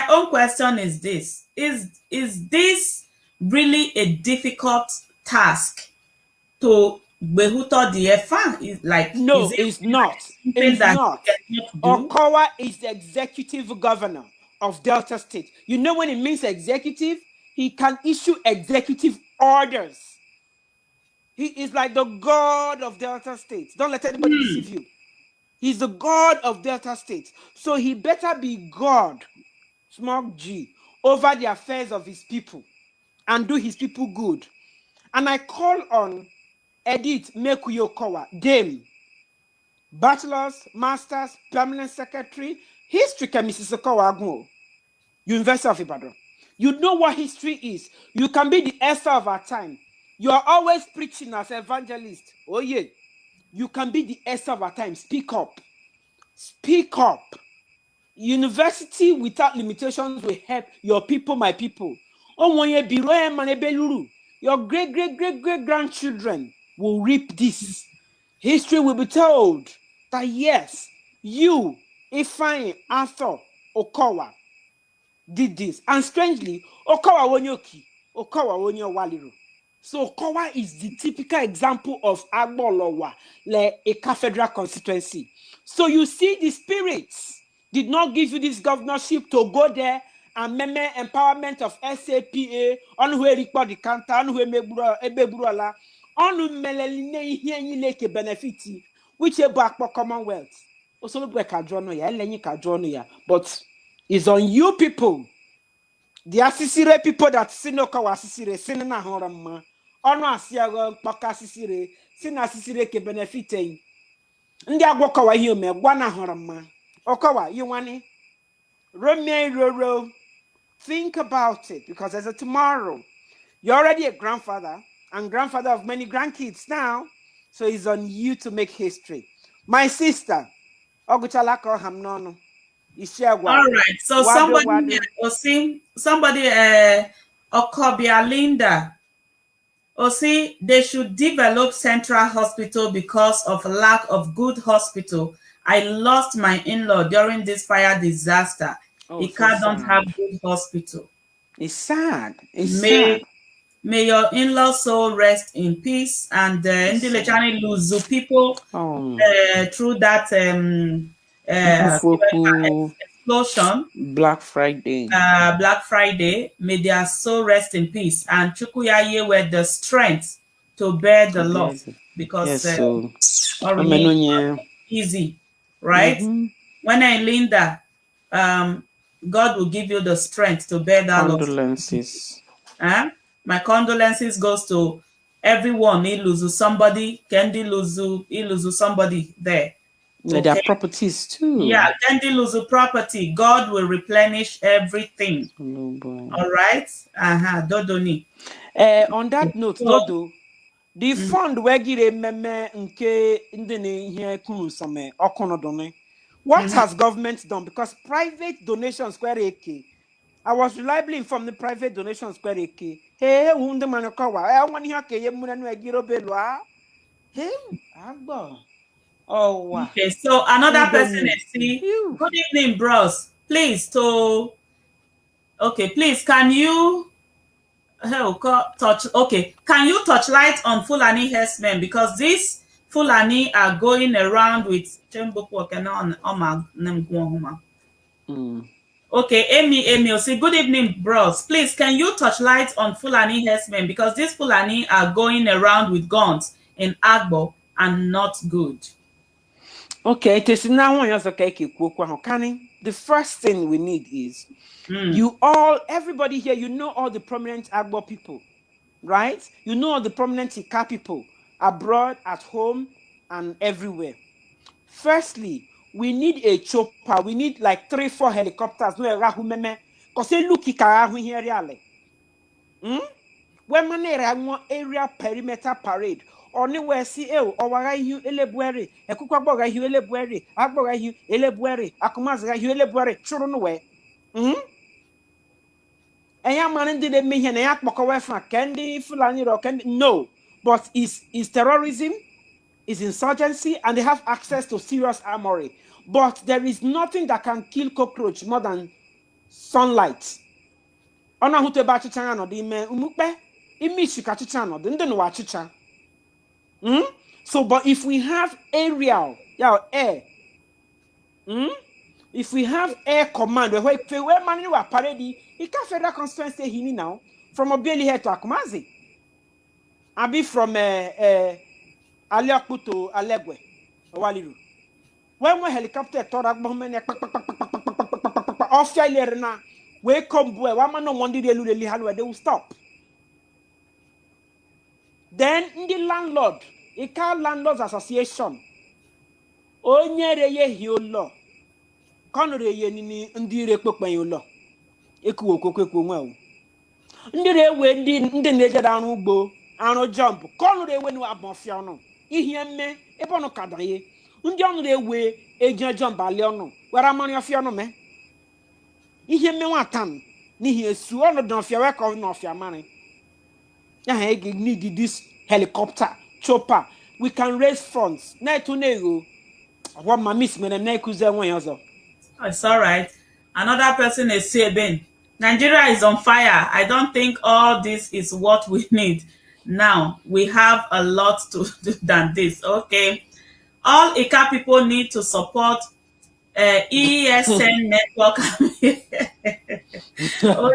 own question is this: Is this really a difficult task to behuto the fan? Like no, is it's not. It's not. Okowa is the executive governor of Delta State. You know when it means executive, he can issue executive orders. He is like the God of Delta State. Don't let anybody deceive you. He's the God of Delta State. So he better be God, small g, over the affairs of his people and do his people good. And I call on Edith Mekuyokowa, Dame, bachelor's, master's, permanent secretary, history Mrs. Okowa Agbor, University of Ibadan. You know what history is. You can be the Esther of our time. You are always preaching as evangelist. Oh yeah. You can be the Esther of our time. Speak up. Speak up. University without limitations will help your people, my people. Your great grandchildren will reap this. History will be told that yes, you, Ifeanyi Arthur Okowa, did this. And strangely, Okowa wonyoki, Okowa wonyo waliro. So Okowa is the typical example of Agbor, like a cathedral constituency. So you see, the spirits did not give you this governorship to go there and meme empowerment of SAPA, on who report the counter, on who ebebrala, on who melaline here benefit, which a back for Commonwealth. Also, but it's on you people. The Asisire people that Sinoka Asisire, Sinna Horama, Ono Asiago, Paka Asisire, Sin Asisire ke benefiting. Ndi Agwokawa Yume, Wana Horama. Okawa, you want it? Roro. Think about it, because there's a tomorrow. You're already a grandfather and grandfather of many grandkids now, so it's on you to make history. My sister, Oguchalako Hamnono. All right, so somebody, Okobia Linda, they should develop Central Hospital because of lack of good hospital. I lost my in-law during this fire disaster. IKA don't have good hospital. It's sad. Sad. May your in-law soul rest in peace, and Ndilechani lose people through that explosion. Black Friday. May their soul rest in peace, and Chukuyaye with the strength to bear the loss, because easy, right? When I Linda, God will give you the strength to bear that loss. Condolences. My condolences goes to everyone. He loses somebody. Candy loses somebody there. Okay. Their properties too. Yeah, Candy loses property. God will replenish everything. All right. Dodoni. On that note, Dodo, the fund where give meme nke ndene here kunsame okonodone. What has government done? Because private donations square AK. I was reliably informed the private donations square AK. Hey, wunde manokawa. I want here ke yemuna no egiro belwa. Hey, Agbor. Oh wow. Okay, so another person is see. Good evening, bros. Please please can you touch can you touch light on Fulani herdsmen, because these Fulani are going around with Okay, Amy will say, good evening, bros. Please, can you touch light on Fulani herdsmen, because these Fulani are going around with guns in Agbor and not good. Okay, it is now the first thing we need is everybody here, you know all the prominent Agbor people, right? You know all the prominent IKA people abroad, at home, and everywhere. Firstly, we need a chopper. We need like 3-4 helicopters. Because they look here. When man area perimeter parade, only where see or you elebuere, a kukwaboga you elebuere, Agboga you elebuere, Akumaza you elebuere, children away. And young man did me and yak away from candy, Fulani or candy. No, but is terrorism, is insurgency, and they have access to serious armory. But there is nothing that can kill cockroach more than sunlight. Ona hute ba chicha no di me umukpe imi chicha no ndi no wa chicha. So but if we have aerial air, if we have air command where man you are parady, it can federal constituency hini now from Obieli here to Akumazi. Abi from Aliaku to Alegwe Waliru. When we helicopter to Agbor off ya na we come boy one man no one did they will stop. Then in the landlord, IKA Landlords Association, onye reye hiolo, kono reye nini ndire kpokpen yolo, eku okokwe nwe. Ndire we ndi neje da anu ugbo, anu jump, kono rewe nu abonfia no. Ihie mme ebe no kadaye. Ndi onu rewe ejan jump ale ono, wera mani afia no me. Ihie mme watan, ni hie su ono don fia we ko no fia mani. I need this helicopter, chopper. We can raise funds. What my miss me It's all right. Another person is saying, Nigeria is on fire. I don't think all this is what we need. Now we have a lot to do than this. Okay. All IKA people need to support ESN network. All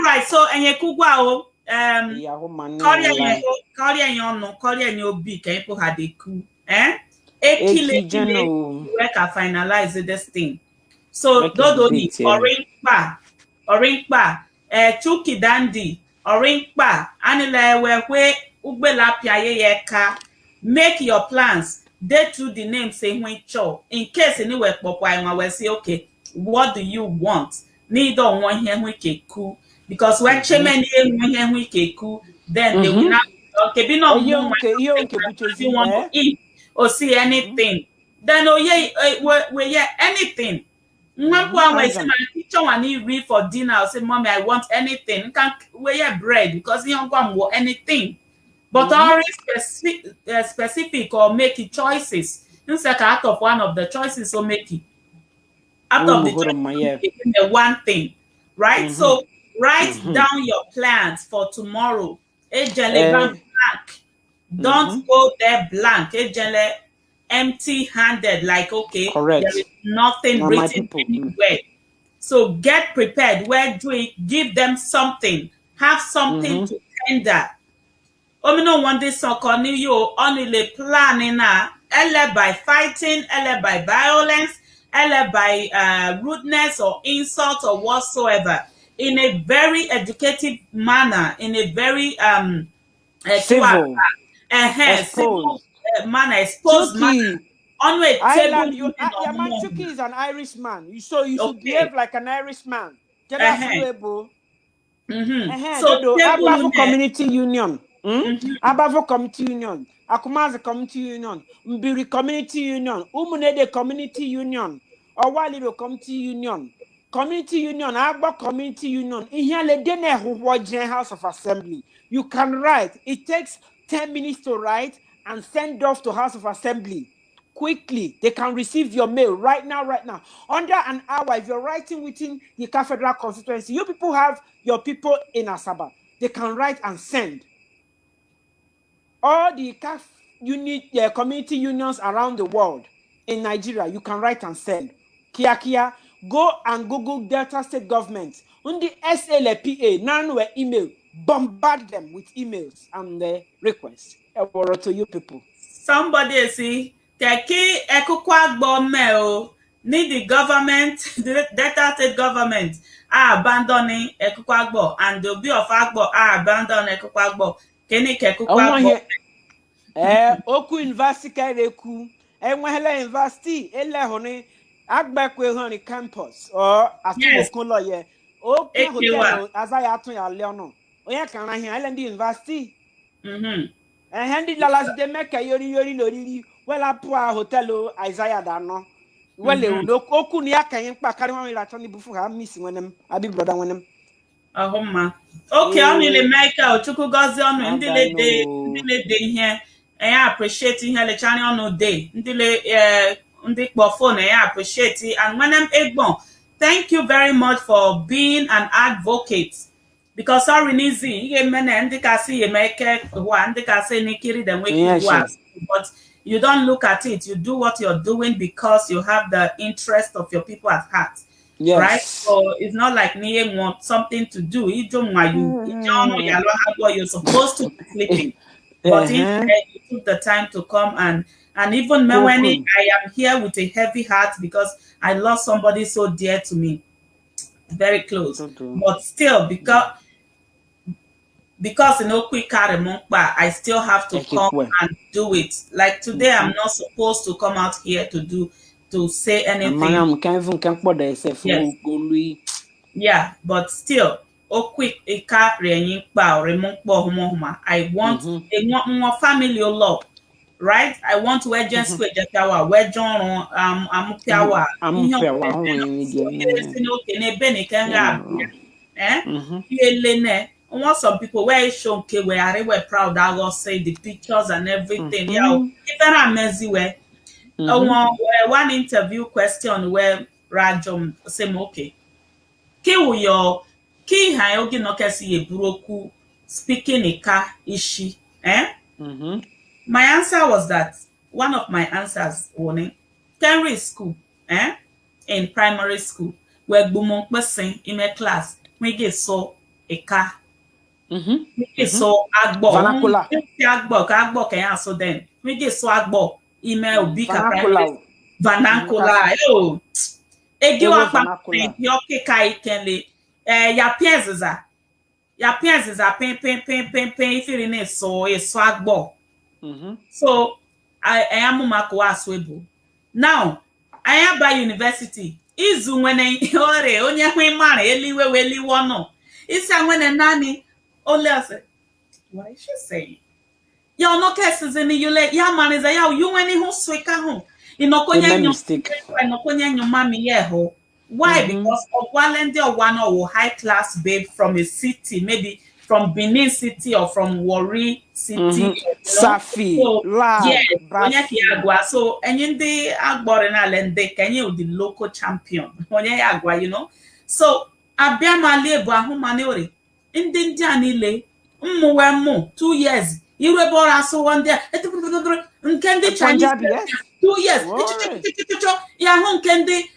right, so Enyekugwa Korea Obi people had a coup. Work finalize this thing. So Dodoni Orinkpa Chuki Dandy Orinkpa Anile we Ugbela Piaye Yeka. Make your plans. They through the name say in case anywhere Papa will say, okay, what do you want? Need don't want him we cool. Because when chairman we cool, then they will not okay be no you want to eat or see anything. Then we anything. When say my teacher want to read for dinner, I'll say, Mommy, I want anything. Can't wear bread because you don't want anything. But always specific or make it choices. Instead out of one of the choices, so make it out of the choices, one thing, right? So write down your plans for tomorrow. Blank. Don't go there blank. Empty-handed, like okay, correct. There is nothing written anywhere. So get prepared. Where do it? Give them something. Have something to agenda. Omino want this soccer you only the planning na ele by fighting, ele by violence, ele by rudeness or insult or whatsoever, in a very educated manner, in a very civil, civil exposed. manner, exposed manner. Chucky, On a table, Island, your man Chucky is an Irishman. You should behave okay. like an Irishman. So Abafo table Community Union. mm-hmm. Abafo Community Union. Akumazi Community Union. Mbiri Community Union. Umunede Community Union. Owaliro Community Union. Community Union. Agbor Community Union. Ihiale dene huwajen House of Assembly. You can write. It takes 10 minutes to write and send off to House of Assembly. Quickly, they can receive your mail right now. Under an hour, if you're writing within the IKA Federal Constituency, you people have your people in Asaba. They can write and send. All the IKA community unions around the world in Nigeria, you can write and send. Kia, go and Google Delta State government. On the SLPA, none were email. Bombard them with emails and requests. To you people. Somebody see. Keki ekukwa Agbor need the government, the Delta State government are abandoning ekukwa Agbor, and the Obi of Agbor are abandoning ekukwa Agbor. Keni kekukwa Agbor. Oku University Kaireku, Enwehele University, Elehone, Agbekwe Honey campus, or Atumokulo ye. Oku Hotel, as I aton ya Leono. Oya can I hear Island University? And handy lalas de make a yori lori. Well, I pour a hotel Isaiah Dano. Well, look, Oku Niaka and Pakarama Latoni before I'm missing when I be brother when them. Okay, I'm really make out to go on and delay day here. I appreciate the channel on no day. Phone, I appreciate it. And when I'm Agbor, thank you very much for being an advocate. Because sorry, easy. You men and they can see you make one, they can say Nikiri, then wake you up. But you don't look at it. You do what you're doing because you have the interest of your people at heart. Yes. Right? So it's not like Niye want something to do. You don't know you're supposed to be sleeping. But instead you took the time to come and even when I am here with a heavy heart because I lost somebody so dear to me. Very close. But still because quick I still have to come and do it. Like today, I'm not supposed to come out here to say anything. Yeah, but still, quick I want more family love, right? I want to wear just where John I want some people where show where were proud I was say the pictures and everything. Yeah, even amazing where one interview question where Rajom say okay. Ki hayogi no kesi ye buroku speaking IKA ishi. My answer was that one of my answers warning primary school, in primary school, where Bumon person in a class, we get so IKA. So Agbor, Agbor can answer then. We get so Agbor email big vernacular. Yo, Egiwa Pampe, Yoke Kai Kenley, ya piens is a pen, if it in so a Agbor. So I am Mako Aswebo. Now I am by university. Izu when I only man, anyway, really one no. It's when a nanny. Only I say, what is she saying? Y'all no cases in you let your man is a you any who sweet home. You know, your mommy, yeah, ho. Why? Because of one or high class babe from a city, maybe from Benin City or from Warri City. Safi, so and in the Agbor and Island, they can you the local champion. You know, so Abiama Lebo who manure. In the Janile, 2 years. You were born as one day. Can the Chinese 2 years? Yahoo can they?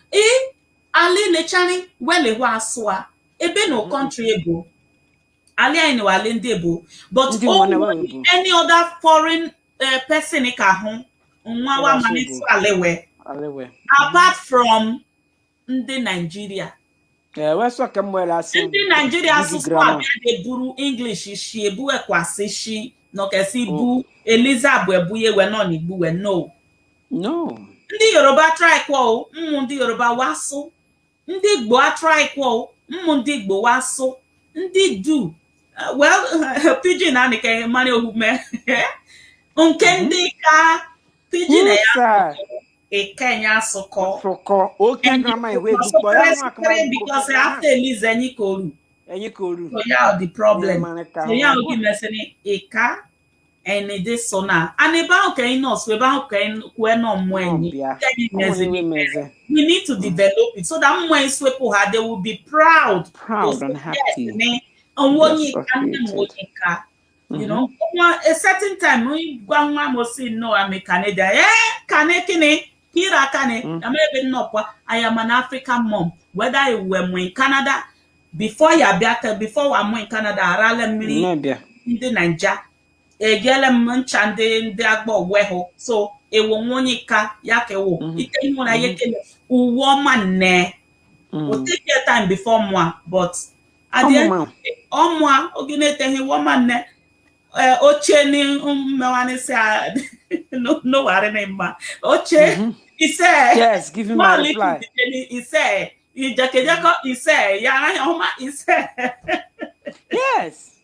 Ali Lechani, well, it was so. A no country ago. alia ni wale ndebo but any other foreign person ka ho nwa wa manisu alewe apart from ndị Nigeria ndị Nigeria asụsụ abịa na-eburu English shi ebu ekwasị shi nọkesi bu Elizabeth ebuye we nọ n'Igbo we no ndị Yoruba try kwa mmụ ndị Yoruba wasụ ndị Igbo try kwa mmụ ndị Igbo wasụ ndị du well pidgin ani ke mani ohume nke ndị ka pidgin ya Kenya soko okay grandma we do because after Eliza enyi koru so yeah the problem so yeah we messing IKA and this so now and about okay no so about okay we no mo enyi we need to develop it so that when people have they will be proud and happy and when you can IKA you know a certain time we go mo say no I'm a Canadian Canadian Kira Kane, I am an African mom. Whether you were in Canada, before you are before I'm in Canada, Raleigh in the Niger, a girl mentioned the Agbor weho. So a womonika yakewo. It ain't when I get woman ne. Will take your time before moi, but at the end, moi, oginete woman ne. Ocheni mewani said no worry name Oche he said yes give him my reply he said he said yeah he said yes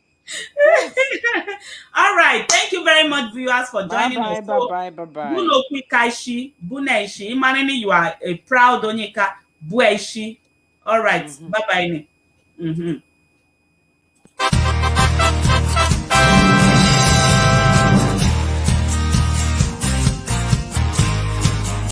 all right thank you very much viewers for joining us bye buno kwikaishi bunaishi imanini you are a proud onyeka buaishi all right bye bye